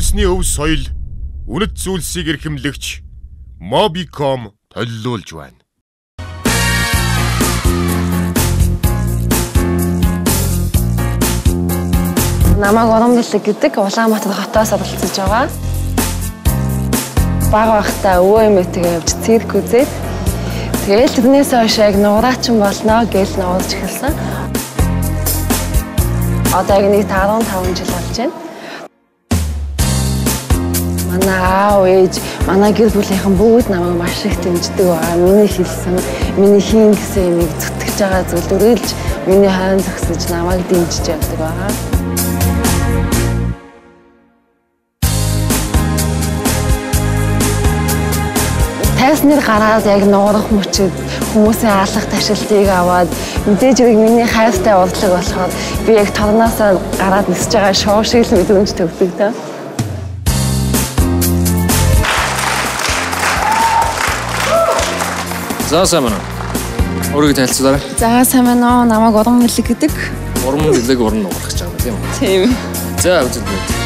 үндэсний өв соёл, үнэт зүйлсийг эрхэмлэгч Mobicom төлөвлөж байна. Намайг Урамгэлэг гэдэг Улаанбаатар хотоос оролцож байгаа. Бага байхдаа өвөө эмээтэйгээ явж цирк үзээд тэгэл тэрнээс хойш яг нугараачин болно гэж нуурж эхэлсэн. Одоо яг нэг 15 жил болж байна. Манай аав ээж, манай гэр бүлийнхэн бүгд намайг маш их дэмждэг байгаа. Миний хэлсэн, миний хийн гэсэн юмыг зүтгэж байгаа зүйл үргэлж миний хойно зогсож намайг дэмжиж явдаг байгаа. Тайснэр гараад яг нуурах мөчөд хүмүүсийн алах ташилтыг аваад мэдээж яг миний хайртай урдлаг болохоор би яг торноосоо гараад нисэж байгаа шоу шиг л мэдрэмж төгдөг та. За сайн байна уу? Өөрийгөө танилцуулаарай. За сайн байна уу? Намайг Урамгэлэг гэдэг. Урамгэлэг уран нуурах гэж байгаа юм тийм үү? Тийм. За үзэлбэг.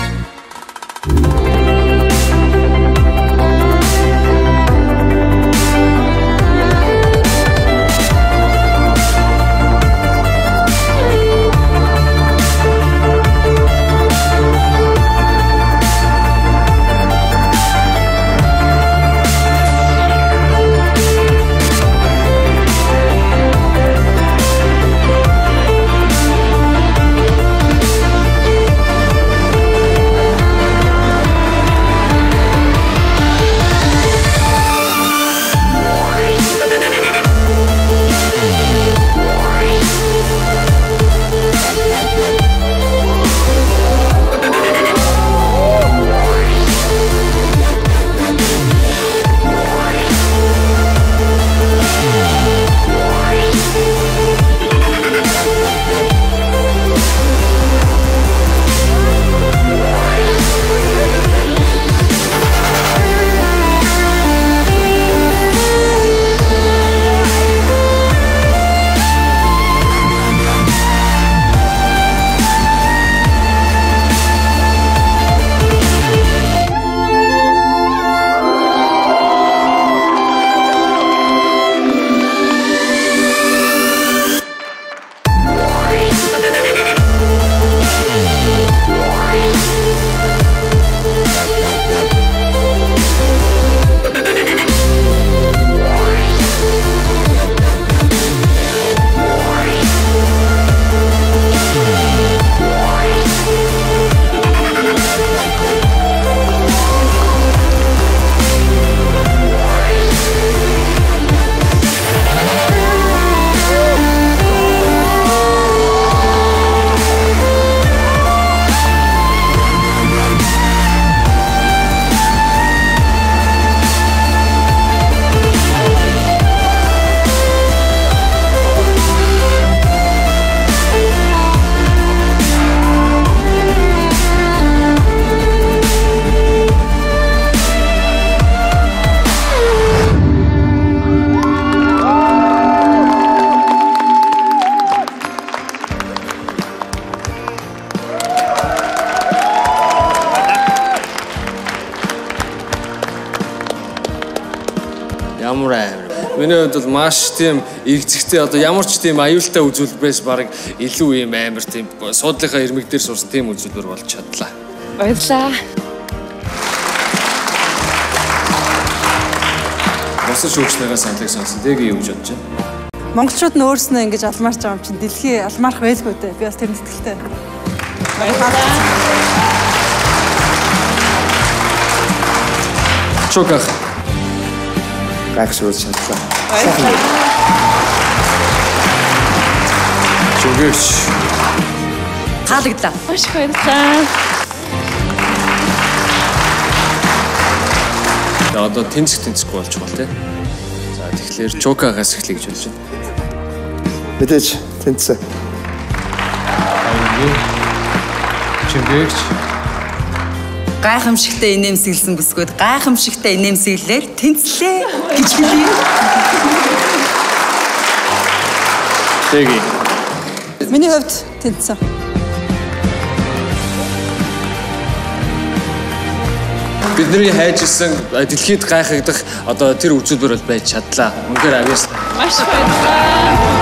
Ямар амар. Миний хувьд бол маш тийм эргэцэгтэй одоо ямар ч тийм аюултай үзүүлбэрээс баг илүү юм амар тийм суудлынхаа ирмэг дээр сурсан тийм үзүүлбэр болж чадлаа. Баярлалаа. Босоо шүүгчнэрээ саналыг сонсон. Тэг юу гэж бодож байна? Монголчууд нь өөрснөө ингэж алмаарч байгаа юм чинь дэлхий алмаарх байлгүй дээ. Би бас тэр нэтгэлтэй. Баярлалаа. Чоках. Гайхшруулж чадлаа. Баярлалаа. Чөгөөч. Таалагдлаа. Маш их баярлалаа. Одоо тэнцэхгүй болж байгаа тийм. За тэгэхээр Чокагаас эхлэе гэж бодож байна. Мэдээж тэнцээ. Чөгөөч. Гайхамшигтай инээмсэглсэн бүсгүүд гайхамшигтай инээмсэглэлээр тэнцлээ гэж хэлье. Тэги. Миний хувьд тэнцсэн. бидний хайж ирсэн дэлхийд гайхагдах одоо тэр үзүүлбэр бол байж чадлаа. Үнэхээр авьяас. Маш баярлалаа.